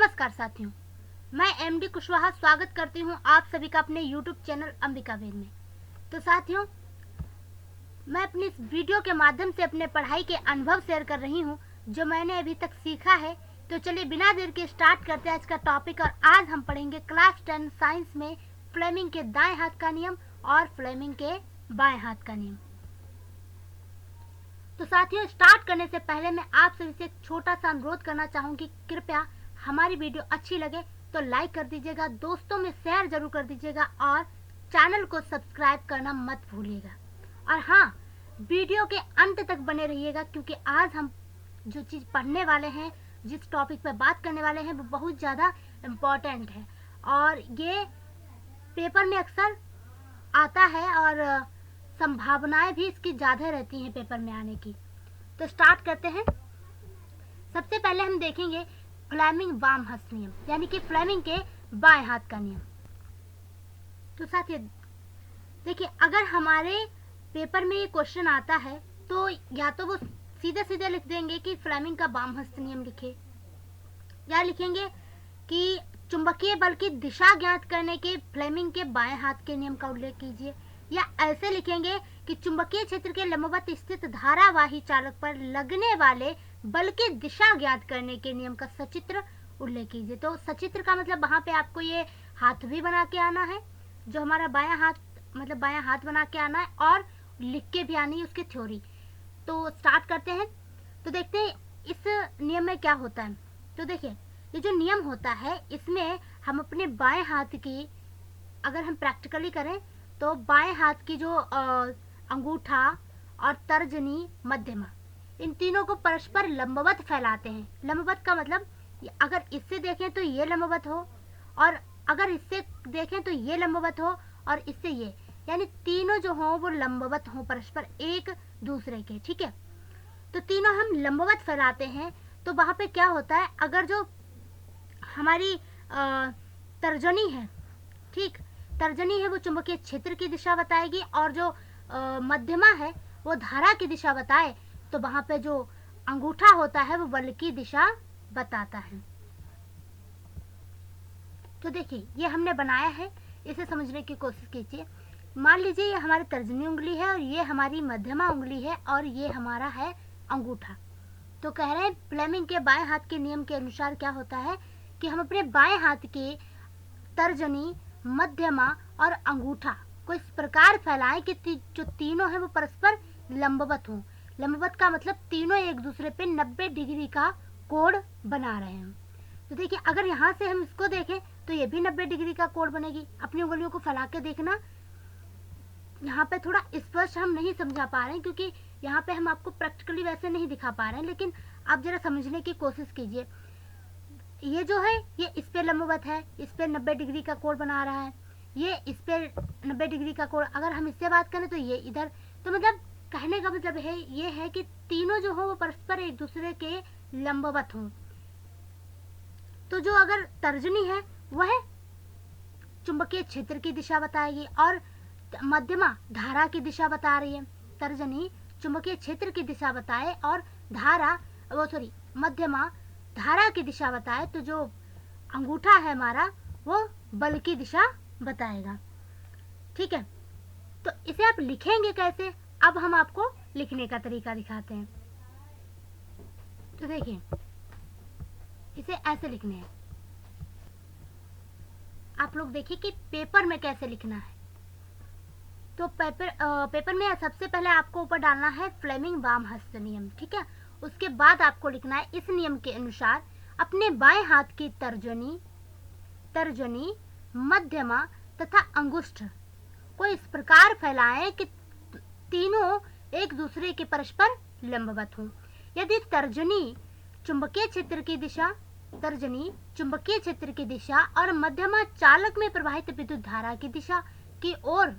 नमस्कार साथियों, मैं एमडी कुशवाहा स्वागत करती हूं आप सभी का अपने YouTube चैनल अंबिका वेद में। तो साथियों, मैं अपनी इस वीडियो के माध्यम से अपने पढ़ाई के अनुभव शेयर कर रही हूं जो मैंने अभी तक सीखा है। तो चलिए बिना देर के स्टार्ट करते हैं आज का टॉपिक। और आज हम पढ़ेंगे क्लास 10 साइंस में फ्लेमिंग के दाएं हाथ का नियम और फ्लेमिंग के बाएं हाथ का नियम। तो साथियों, स्टार्ट करने से पहले मैं आप सभी से एक छोटा सा अनुरोध करना चाहूंगी, कृपया हमारी वीडियो अच्छी लगे तो लाइक कर दीजिएगा, दोस्तों में शेयर जरूर कर दीजिएगा और चैनल को सब्सक्राइब करना मत भूलिएगा। और हाँ, वीडियो के अंत तक बने रहिएगा क्योंकि आज हम जो चीज़ पढ़ने वाले हैं, जिस टॉपिक पर बात करने वाले हैं, वो बहुत ज़्यादा इम्पोर्टेंट है और ये पेपर में अक्सर आता है और संभावनाएं भी इसकी ज़्यादा रहती हैं पेपर में आने की। तो स्टार्ट करते हैं। सबसे पहले हम देखेंगे फ्लेमिंग वाम हस्त नियम, यानी कि फ्लेमिंग के बाएं हाथ का नियम। तो साथियों देखिए, अगर हमारे पेपर में ये क्वेश्चन आता है तो या तो वो सीधे सीधे लिख देंगे कि फ्लेमिंग का वाम हस्त नियम लिखे, या लिखेंगे कि चुंबकीय बल की दिशा ज्ञात करने के फ्लेमिंग के बाएं हाथ के नियम का उल्लेख कीजिए, या ऐसे लिखेंगे कि चुंबकीय क्षेत्र के लंबवत स्थित धारावाही चालक पर लगने वाले बल की दिशा ज्ञात करने के नियम का सचित्र उल्लेख कीजिए। तो सचित्र का मतलब वहां पे आपको ये हाथ भी बना के आना है, जो हमारा बायां हाथ मतलब बायां हाथ बना के आना है, और लिख के भी आनी है उसकी थ्योरी। तो स्टार्ट करते हैं। तो देखते हैं इस नियम में क्या होता है। तो देखिए, ये जो नियम होता है इसमें हम अपने बाएं हाथ की, अगर हम प्रैक्टिकली करें तो बाएं हाथ की जो अंगूठा और तर्जनी मध्यमा, इन तीनों को परस्पर लंबवत फैलाते हैं। लंबवत का मतलब अगर इससे देखें तो ये लंबवत हो, और अगर इससे देखें तो ये लंबवत हो, और इससे ये, यानी तीनों जो हो वो लंबवत हो परस्पर एक दूसरे के। ठीक है, तो तीनों हम लंबवत फैलाते हैं। तो वहां पे क्या होता है, अगर जो हमारी तर्जनी है, ठीक, तर्जनी है वो चुंबकीय क्षेत्र की दिशा बताएगी, और जो मध्यमा है वो धारा की दिशा बताए, तो वहां पे जो अंगूठा होता है वो बल की दिशा बताता है। तो देखिए, ये हमने बनाया है, इसे समझने की कोशिश कीजिए। मान लीजिए ये हमारी तर्जनी उंगली है और ये हमारी मध्यमा उंगली है और ये हमारा है अंगूठा। तो कह रहे हैं फ्लेमिंग के बाएं हाथ के नियम के अनुसार क्या होता है कि हम अपने बाएं हाथ के तर्जनी, मध्यमा और अंगूठा को इस प्रकार फैलाएं कि जो तीनों हैं वो परस्पर लंबवत हों। लंबवत का मतलब तीनों एक दूसरे पे 90 डिग्री का कोण बना रहे हैं। तो देखिए, अगर यहाँ से हम इसको देखें तो ये भी 90 डिग्री का कोण बनेगी। अपनी उंगलियों को फैला के देखना, यहाँ पे थोड़ा स्पष्ट हम नहीं समझा पा रहे हैं क्योंकि यहाँ पे हम आपको प्रैक्टिकली वैसे नहीं दिखा पा रहे हैं, लेकिन आप जरा समझने की कोशिश कीजिए। ये जो है ये इस पे लंबवत है, इस पे 90 डिग्री का कोण बना रहा है, ये इस पे 90 डिग्री का कोण। अगर हम इससे बात करें तो ये इधर। तो मतलब कहने का मतलब है ये है कि तीनों जो हो वो परस्पर एक दूसरे के लंबवत हों। तो जो अगर तर्जनी है वह चुंबकीय क्षेत्र की दिशा बताएगी और मध्यमा धारा की दिशा बता रही है। तर्जनी चुंबकीय क्षेत्र की दिशा बताए और मध्यमा धारा की दिशा बताए, तो जो अंगूठा है हमारा वो बल की दिशा बताएगा। ठीक है, तो इसे आप लिखेंगे कैसे, अब हम आपको लिखने का तरीका दिखाते हैं। तो देखिए, इसे ऐसे लिखने हैं। आप लोग देखिए कि पेपर में कैसे लिखना है। तो पेपर में सबसे पहले आपको ऊपर डालना है फ्लेमिंग वाम हस्त नियम। ठीक है, उसके बाद आपको लिखना है इस नियम के अनुसार अपने बाएं हाथ की तर्जनी, मध्यमा तथा अंगुष्ठ को इस प्रकार फैलाएं कि तीनों एक दूसरे के परस्पर लंबवत हों। यदि तर्जनी चुंबकीय क्षेत्र की दिशा और मध्यमा चालक में प्रवाहित विद्युत धारा की दिशा की ओर,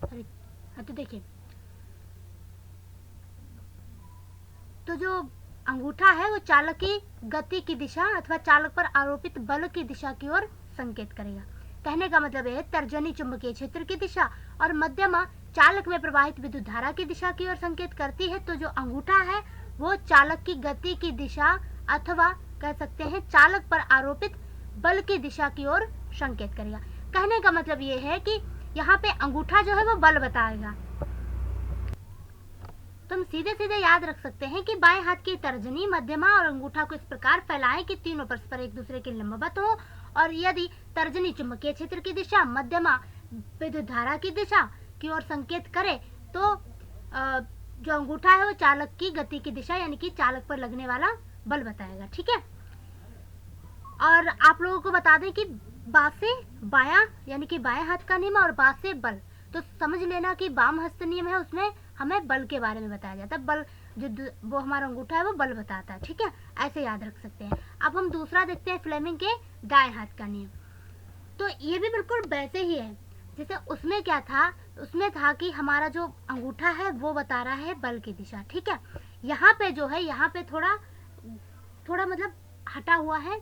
तो देखिए, तो जो अंगूठा है वो चालक की गति की दिशा अथवा चालक पर आरोपित बल की दिशा की ओर संकेत करेगा। कहने का मतलब है तर्जनी चुंबकीय क्षेत्र की दिशा और मध्यमा चालक में प्रवाहित विद्युत धारा की दिशा की ओर संकेत करती है, तो जो अंगूठा है वो चालक की गति की दिशा अथवा कह सकते हैं चालक पर आरोपित बल की दिशा की ओर संकेत करेगा। कहने का मतलब ये है कि यहाँ पे अंगूठा जो है वो बल बताएगा। तो हम सीधे सीधे याद रख सकते हैं कि बाएं हाथ की तर्जनी, मध्यमा और अंगूठा को इस प्रकार फैलाएं कि तीनों परस्पर एक दूसरे के लंबवत हो, और यदि तर्जनी चुंबकीय क्षेत्र की दिशा, मध्यमा विद्युत धारा की दिशा की ओर संकेत करे, तो जो अंगूठा है वो चालक की गति की दिशा यानी कि चालक पर लगने वाला बल बताएगा। ठीक है। और आप लोगों को बता दें कि बा से बायां यानी कि बाएं हाथ का नियम और बा से बल, तो समझ लेना कि वाम हस्त नियम है, उसमें हमें बल के बारे में बताया जाता है। बल जो वो हमारा अंगूठा है वो बल बताता है। ठीक है, ऐसे याद रख सकते हैं। अब हम दूसरा देखते हैं फ्लेमिंग के दाएं हाथ का नियम। तो ये भी बिल्कुल वैसे ही है जैसे उसमें क्या था, उसमें था कि हमारा जो अंगूठा है वो बता रहा है बल की दिशा। ठीक है, यहाँ पे जो है, यहाँ पे थोड़ा थोड़ा मतलब हटा हुआ है,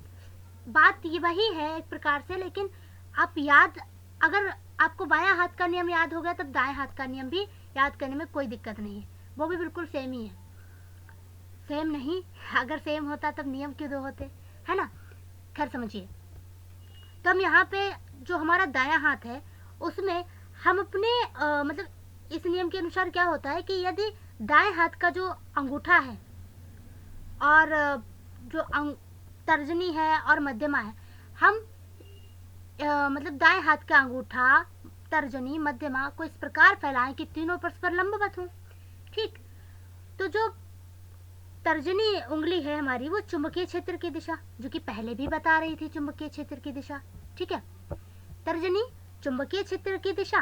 बात ये वही है एक प्रकार से, लेकिन आप याद, अगर आपको बायां हाथ का नियम याद हो गया तब दाएं हाथ का नियम भी याद करने में कोई दिक्कत नहीं है, वो भी बिल्कुल सेम ही है। सेम नहीं, अगर सेम होता तब नियम क्यों दो होते, है ना। खैर समझिए, तो हम यहाँ पे जो हमारा दायां हाथ है उसमें हम अपने मतलब इस नियम के अनुसार क्या होता है कि यदि दाएं हाथ का जो अंगूठा है और जो तर्जनी है और मध्यमा है, हम मतलब दाएं हाथ का अंगूठा, तर्जनी, मध्यमा को इस प्रकार फैलाएं कि तीनों परस्पर लंबवत हों। ठीक, तो जो तर्जनी उंगली है हमारी वो चुंबकीय क्षेत्र की दिशा, जो कि पहले भी बता रही थी चुंबकीय क्षेत्र की दिशा। ठीक है, तर्जनी चुंबकीय क्षेत्र की दिशा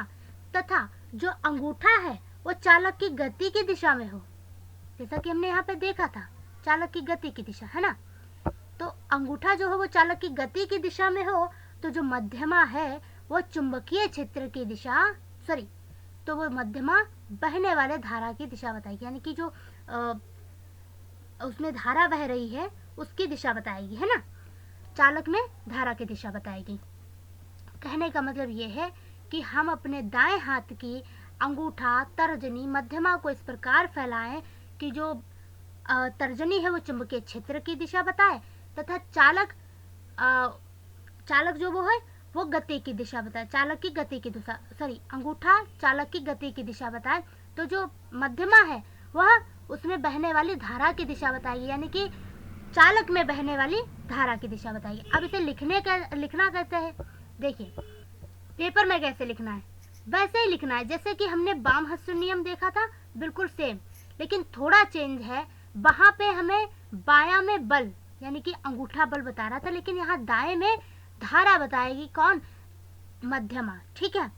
तथा जो अंगूठा है वो चालक की गति की दिशा में हो, जैसा कि हमने यहाँ पे देखा था, चालक की गति की दिशा, है ना। तो अंगूठा जो है वो चालक की गति की दिशा में हो, तो जो मध्यमा है वो चुंबकीय क्षेत्र की दिशा, तो वो मध्यमा बहने वाले धारा की दिशा बताएगी, यानी कि जो उसमें धारा बह रही है उसकी दिशा बताएगी, है ना। चालक में धारा की दिशा बताएगी। कहने का मतलब ये है कि हम अपने दाएं हाथ की अंगूठा, तर्जनी, मध्यमा को इस प्रकार फैलाएं कि जो तर्जनी है वो चुंबकीय क्षेत्र की दिशा बताए तथा चालक जो वो है वो गति की दिशा बताए, चालक की गति की दिशा, अंगूठा चालक की गति की दिशा बताए, तो जो मध्यमा है वह उसमें बहने वाली धारा की दिशा बताएगी, यानी कि चालक में बहने वाली धारा की दिशा बताएगी। अब इसे लिखना कैसे है, देखिए पेपर में कैसे लिखना है, वैसे ही लिखना है जैसे कि हमने वाम हस्त नियम देखा था, बिल्कुल सेम, लेकिन थोड़ा चेंज है। वहां पे हमें बायां में बल यानी कि अंगूठा बल बता रहा था, लेकिन यहाँ दाएं में धारा बताएगी, कौन, मध्यमा। ठीक है,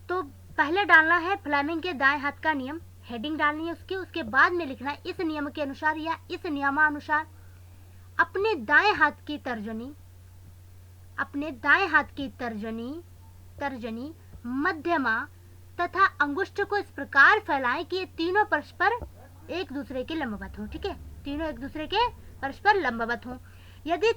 तो पहले डालना है फ्लेमिंग के दाएं हाथ का नियम, हेडिंग डालनी है उसके बाद में लिखना है इस नियम के अनुसार या इस नियमानुसार अपने दाएं हाथ की तर्जनी, मध्यमा तथा अंगुष्ठ को इस प्रकार फैलाएं कि ये तीनों परस्पर एक दूसरे के लंबवत हों। ठीक है, तीनों एक दूसरे के परस्पर लंबवत हों। यदि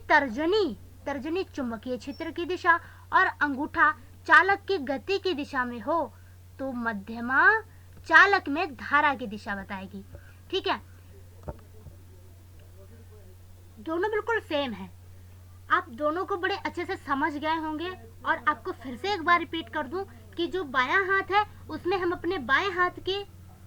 तर्जनी चुंबकीय क्षेत्र की दिशा और अंगूठा चालक की गति की दिशा में हो, तो मध्यमा चालक में धारा की दिशा बताएगी। ठीक है, दोनों बिल्कुल सेम है, आप दोनों को बड़े अच्छे से समझ गए होंगे। और आपको फिर से एक बार रिपीट कर दूं कि जो बायां हाथ है उसमें हम अपने बाएं हाथ के,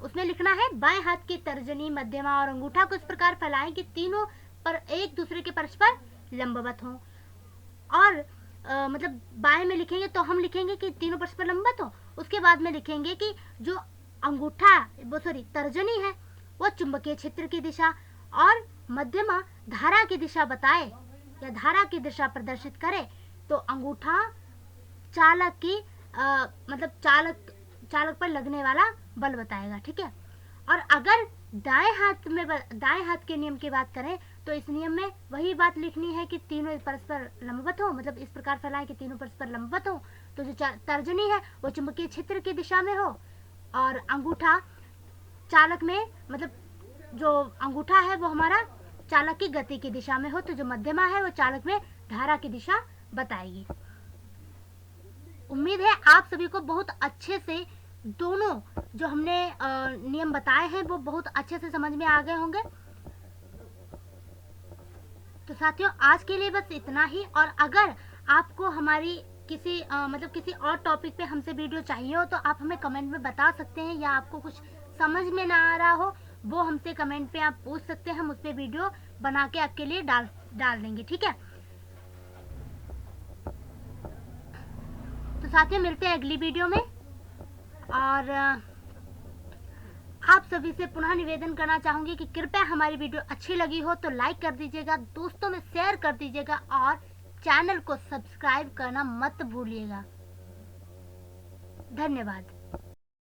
उसमें लिखना है बाएं हाथ की तर्जनी, मध्यमा और अंगूठा को इस प्रकार फैलाएं कि तीनों पर एक दूसरे के परस्पर लंबवत हों। और मतलब बाएं में लिखेंगे तो हम लिखेंगे कि तीनों परस्पर लंबवत हो, उसके बाद में लिखेंगे कि जो अंगूठा तर्जनी है वो चुंबकीय क्षेत्र की दिशा और मध्यमा धारा की दिशा बताए या धारा की दिशा प्रदर्शित करे, तो अंगूठा चालक की चालक पर लगने वाला बल बताएगा। ठीक है, और अगर दाएं हाथ के नियम की बात करें तो इस नियम में वही बात लिखनी है कि तीनों परस्पर लंबवत हो, मतलब इस प्रकार फैलाएं कि तीनों परस्पर लंबवत हो, तो जो तर्जनी है वो चुंबकीय क्षेत्र की दिशा में हो और अंगूठा चालक में, मतलब जो अंगूठा है वो हमारा चालक की गति की दिशा में हो, तो जो मध्यमा है वो चालक में धारा की दिशा बताएगी। उम्मीद है आप सभी को बहुत अच्छे से दोनों जो हमने नियम बताए हैं वो बहुत अच्छे से समझ में आ गए होंगे। तो साथियों आज के लिए बस इतना ही। और अगर आपको हमारी किसी और टॉपिक पे हमसे वीडियो चाहिए हो तो आप हमें कमेंट में बता सकते हैं, या आपको कुछ समझ में ना आ रहा हो वो हमसे कमेंट पे आप पूछ सकते हैं, हम उस पर वीडियो बना के आपके लिए डाल देंगे, ठीक है। तो साथियों मिलते हैं अगली वीडियो में। और आप सभी से पुनः निवेदन करना चाहूंगी कि कृपया हमारी वीडियो अच्छी लगी हो तो लाइक कर दीजिएगा, दोस्तों में शेयर कर दीजिएगा और चैनल को सब्सक्राइब करना मत भूलिएगा। धन्यवाद।